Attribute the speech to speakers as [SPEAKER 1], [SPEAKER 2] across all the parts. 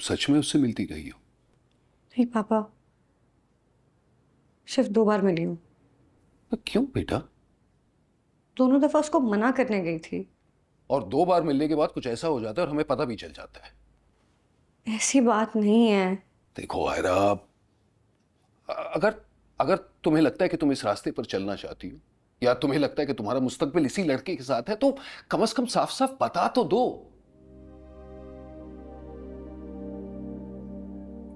[SPEAKER 1] सच में उससे मिलती रही हो?
[SPEAKER 2] नहीं पापा, सिर्फ 2 बार मिली हूँ।
[SPEAKER 1] तो क्यों बेटा?
[SPEAKER 2] दोनों दफा उसको मना करने गई थी।
[SPEAKER 1] और 2 बार मिलने के बाद कुछ ऐसा हो जाता है और हमें पता भी चल जाता है।
[SPEAKER 2] ऐसी बात नहीं है।
[SPEAKER 1] देखो आयरा, अगर अगर तुम्हें लगता है कि तुम इस रास्ते पर चलना चाहती हो, या तुम्हें लगता है कि तुम्हारा मुस्तकबिल इसी लड़के के साथ है, तो कम से कम साफ साफ बता तो दो।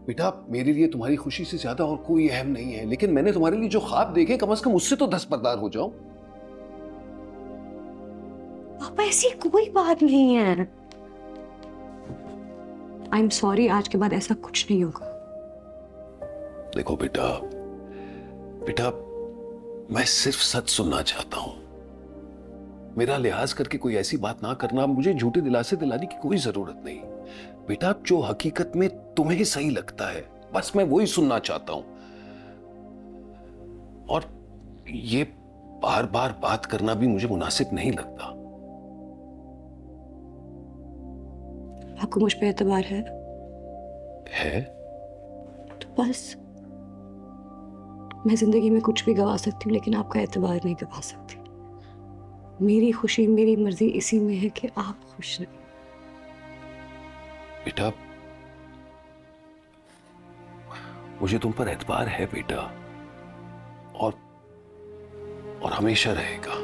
[SPEAKER 1] बेटा, मेरे लिए तुम्हारी खुशी से ज्यादा और कोई अहम नहीं है, लेकिन मैंने तुम्हारे लिए जो ख्वाब देखे, कम से कम उससे तो दस्तबरदार हो जाओ।
[SPEAKER 2] पापा ऐसी कोई बात नहीं है। आई एम सॉरी, आज के बाद ऐसा कुछ नहीं होगा।
[SPEAKER 1] देखो बेटा, बेटा मैं सिर्फ सच सुनना चाहता हूं। मेरा लिहाज करके कोई ऐसी बात ना करना, मुझे झूठे दिलासे दिलाने की कोई जरूरत नहीं। बेटा, जो हकीकत में तुम्हें सही लगता है, बस मैं वही सुनना चाहता हूं। और ये बार बार बात करना भी मुझे मुनासिब नहीं लगता।
[SPEAKER 2] आपको मुझ पे एतबार है? तो बस, मैं जिंदगी में कुछ भी गवा सकती हूँ, लेकिन आपका एतबार नहीं गवा सकती। मेरी खुशी, मेरी मर्जी इसी में है कि आप खुश रहें।
[SPEAKER 1] बेटा, मुझे तुम पर एतबार है बेटा, और हमेशा रहेगा।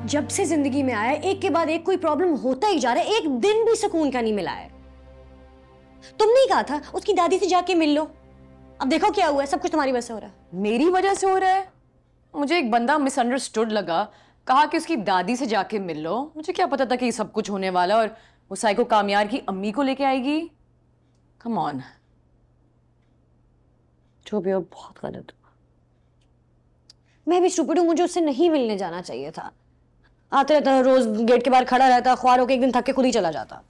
[SPEAKER 2] जब से जिंदगी में आया, एक के बाद एक कोई प्रॉब्लम होता ही जा रहा है। एक दिन भी सुकून का नहीं मिला है। तुमने ही कहा था उसकी दादी से जाके मिल लो। अब देखो क्या हुआ है, सब कुछ तुम्हारी वजह से हो रहा है।
[SPEAKER 3] मेरी वजह से हो रहा है? मुझे एक बंदा मिसअंडरस्टूड लगा, कहा कि उसकी दादी से जाके मिल लो। मुझे क्या पता था कि ये सब कुछ होने वाला, और वो साइको कामयार की अम्मी को लेके आएगी। Come on.
[SPEAKER 2] जो भी हो, बहुत गलत हुआ। मैं भी स्टूपिड हूँ, मुझे उससे नहीं मिलने जाना चाहिए था। आते रहता, रोज गेट के बाहर खड़ा रहता, ख्वार होकर एक दिन थक के खुद ही चला जाता।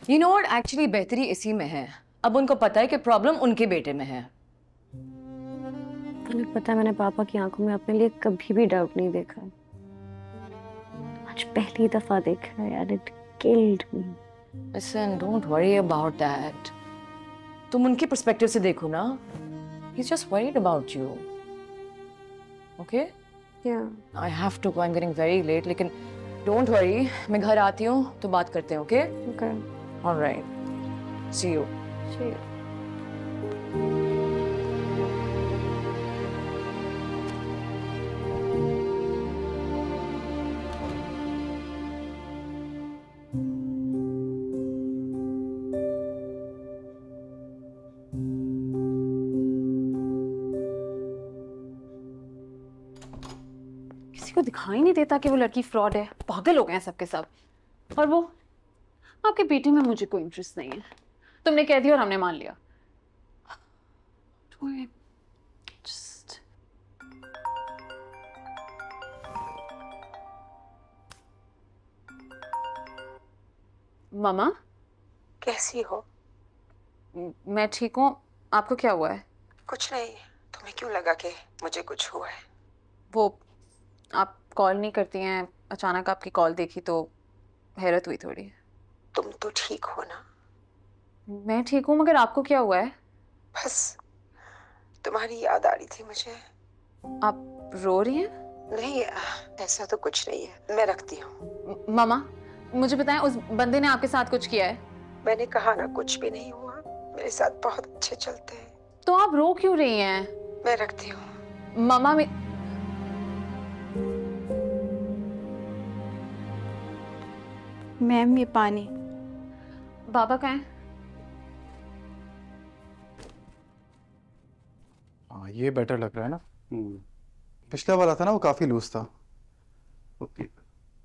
[SPEAKER 3] यू नो व्हाट, एक्चुअली बेहतरी इसी में है। अब उनको पता है कि प्रॉब्लम उनके बेटे में है।
[SPEAKER 2] मुझे पता है, मैंने पापा की आंखों में अपने लिए कभी भी डाउट नहीं देखा है। आज पहली दफा देखा है यार। It killed me.
[SPEAKER 3] Listen, don't worry about that. तुम उनके पर्सपेक्टिव से देखो ना। He is just worried about you. Okay? I have to go, I am getting very late. लेकिन डोंट वरी, मैं घर आती हूँ तो बात करते हैं। Okay?
[SPEAKER 2] Okay,
[SPEAKER 3] alright, see you.
[SPEAKER 4] को दिखाई नहीं देता कि वो लड़की फ्रॉड है। पागल हो गए हैं सबके सब। और वो आपके बेटे में मुझे कोई इंटरेस्ट नहीं है। तुमने कह दिया और हमने मान लिया। Just... मामा
[SPEAKER 5] कैसी हो?
[SPEAKER 4] मैं ठीक हूँ। आपको क्या हुआ है?
[SPEAKER 5] कुछ नहीं। तुम्हें क्यों लगा कि मुझे कुछ हुआ है?
[SPEAKER 4] वो आप कॉल नहीं करती हैं, अचानक आपकी कॉल देखी तो हैरत हुई थोड़ी।
[SPEAKER 5] तुम तो ठीक हो ना?
[SPEAKER 4] मैं ठीक हूँ, मगर आपको क्या हुआ है?
[SPEAKER 5] बस तुम्हारी याद आ रही थी मुझे।
[SPEAKER 4] आप रो रही हैं?
[SPEAKER 5] नहीं, ऐसा तो कुछ नहीं है। मैं रखती हूँ।
[SPEAKER 4] मामा मुझे बताएं, उस बंदे ने आपके साथ कुछ किया है?
[SPEAKER 5] मैंने कहा ना, कुछ भी नहीं हुआ। मेरे साथ बहुत अच्छे चलते हैं।
[SPEAKER 4] तो आप रो क्यों रही हैं?
[SPEAKER 5] मैं रखती हूँ।
[SPEAKER 4] मामा
[SPEAKER 6] मैम, ये पानी।
[SPEAKER 4] बाबा कहाँ हैं?
[SPEAKER 7] हाँ, ये बेटर लग रहा है ना। पिछला वाला था ना, वो काफी लूज था। ओके,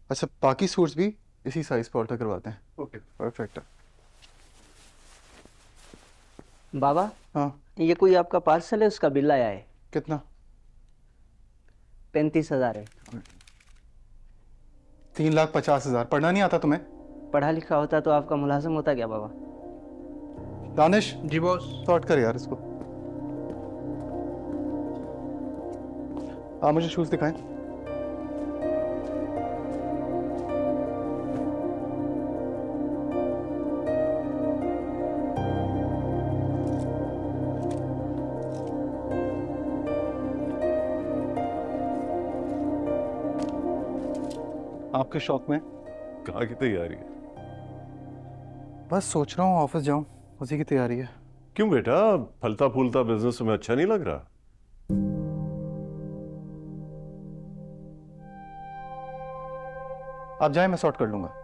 [SPEAKER 7] अच्छा बाकी सूट्स भी इसी साइज पर ऑल्टर करवाते हैं। ओके, परफेक्ट है।
[SPEAKER 8] बाबा,
[SPEAKER 7] हाँ,
[SPEAKER 8] ये कोई आपका पार्सल है, उसका बिल आया है।
[SPEAKER 7] कितना?
[SPEAKER 8] 35,000 है।
[SPEAKER 7] 3,50,000। पढ़ना नहीं आता तुम्हें?
[SPEAKER 8] पढ़ा लिखा होता तो आपका मुलाजिम होता क्या बाबा?
[SPEAKER 7] दानिश,
[SPEAKER 6] जी बॉस।
[SPEAKER 7] सॉर्ट कर यार इसको। आप मुझे शूज दिखाएं। आपके शौक में?
[SPEAKER 1] कहाँ की तैयारी है?
[SPEAKER 7] बस सोच रहा हूँ ऑफिस जाऊं, उसी की तैयारी है।
[SPEAKER 1] क्यों बेटा, फलता फूलता बिजनेस तुम्हें अच्छा नहीं लग रहा?
[SPEAKER 7] आप जाएं, मैं सॉर्ट कर लूंगा।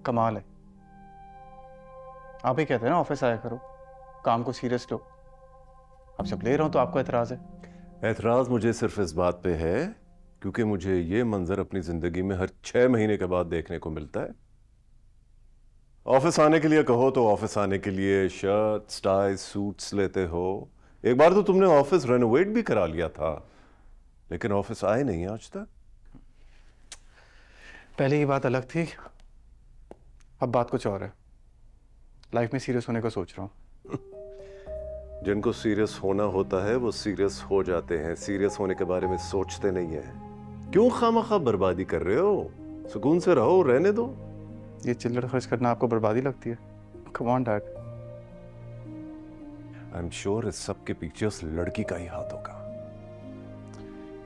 [SPEAKER 7] कमाल है, आप ही कहते हैं ना ऑफिस आया करो, काम को सीरियस लो। अब जब ले रहा हूं तो आपको एतराज है?
[SPEAKER 1] एतराज मुझे सिर्फ इस बात पे है क्योंकि मुझे ये मंजर अपनी जिंदगी में हर 6 महीने के बाद देखने को मिलता है। ऑफिस आने के लिए कहो तो ऑफिस आने के लिए शर्ट्स, टाई, सूट्स लेते हो। एक बार तो तुमने ऑफिस रेनोवेट भी करा लिया था, लेकिन ऑफिस आए नहीं आज तक।
[SPEAKER 7] पहले ये बात अलग थी, अब बात कुछ और है। लाइफ में सीरियस होने का सोच रहा हूँ।
[SPEAKER 1] जिनको सीरियस होना होता है वो सीरियस हो जाते हैं, सीरियस होने के बारे में सोचते नहीं है। क्यों खामखा बर्बादी कर रहे हो? सुकून से रहो, रहने दो।
[SPEAKER 7] ये चिल्लर खर्च करना आपको बर्बादी लगती है? Come on dad.
[SPEAKER 1] I am sure इस सब के पीछे उस लड़की का ही हाथ होगा।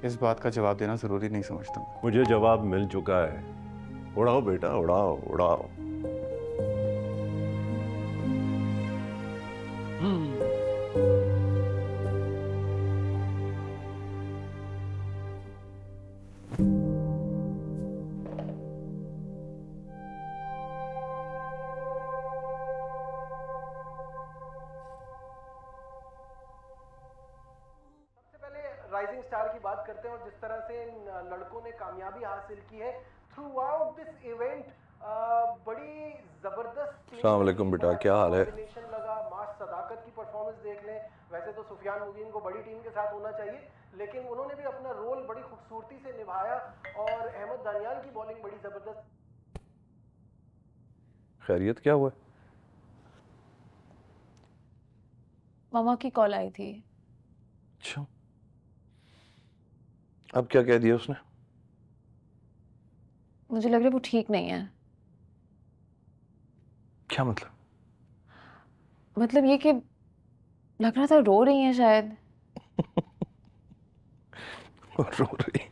[SPEAKER 7] इस बात का जवाब देना जरूरी नहीं समझता।
[SPEAKER 1] मुझे जवाब मिल चुका है। उड़ाओ बेटा, उड़ाओ उड़ाओ।
[SPEAKER 6] राइजिंग स्टार की बात करते हैं और जिस तरह से इन लड़कों ने कामयाबी हासिल की है थ्रू आउट दिस इवेंट। बड़ी जबरदस्त।
[SPEAKER 1] अस्सलाम वालेकुम बेटा, क्या हाल है?
[SPEAKER 6] लगा मास सदाकत की परफॉर्मेंस देख लें। वैसे तो सुफियान मुबीन को बड़ी टीम के साथ होना चाहिए, लेकिन उन्होंने भी अपना रोल बड़ी खूबसूरती से निभाया और अहमद दानियाल की बॉलिंग बड़ी जबरदस्त।
[SPEAKER 1] खैरियत क्या हुआ?
[SPEAKER 3] मामा की कॉल आई थी।
[SPEAKER 1] अच्छा, अब क्या कह दिया उसने?
[SPEAKER 3] मुझे लग रहा है वो ठीक नहीं है।
[SPEAKER 1] क्या मतलब?
[SPEAKER 3] मतलब ये कि लग रहा था रो रही हैं शायद।
[SPEAKER 1] रो रही?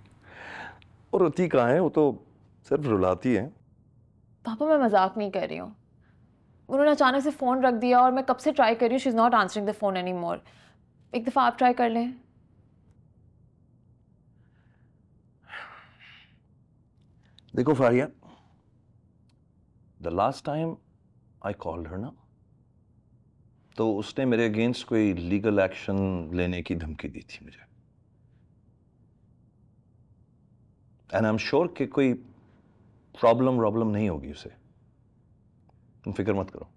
[SPEAKER 1] और रोती कहाँ है, वो तो सिर्फ रुलाती है।
[SPEAKER 3] पापा मैं मजाक नहीं कर रही हूँ। उन्होंने अचानक से फ़ोन रख दिया और मैं कब से ट्राई कर रही हूँ। She is not answering the phone any more. एक दफ़ा आप ट्राई कर लें।
[SPEAKER 9] देखो Faria, the last time I called her ना, तो उसने मेरे अगेंस्ट कोई लीगल एक्शन लेने की धमकी दी थी मुझे। एंड आई एम श्योर कि कोई प्रॉब्लम नहीं होगी उसे। तुम फिक्र मत करो।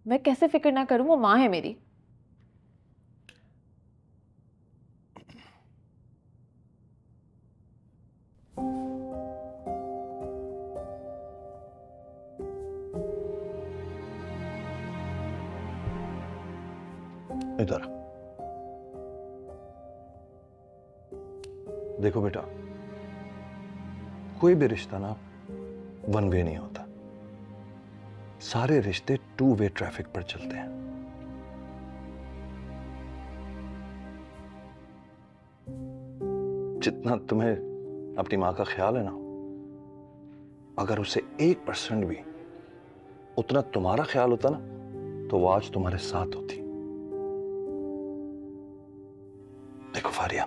[SPEAKER 3] मैं कैसे फिक्र ना करूँ, वो माँ है मेरी।
[SPEAKER 9] इधर देखो बेटा, कोई भी रिश्ता ना वन वे नहीं होता। सारे रिश्ते 2 वे ट्रैफिक पर चलते हैं। जितना तुम्हें अपनी मां का ख्याल है ना, अगर उसे 1% भी उतना तुम्हारा ख्याल होता ना, तो वो आज तुम्हारे साथ होती। देखो फारिया,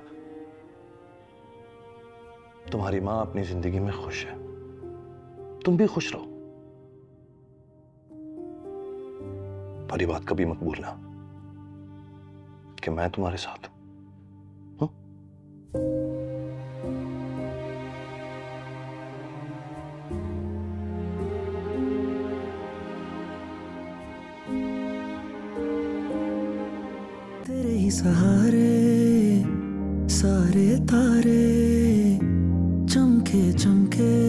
[SPEAKER 9] तुम्हारी मां अपनी जिंदगी में खुश है, तुम भी खुश रहो। पर ये बात कभी मत भूलना कि मैं तुम्हारे साथ हूं।
[SPEAKER 10] सहारे सारे तारे चमके चमके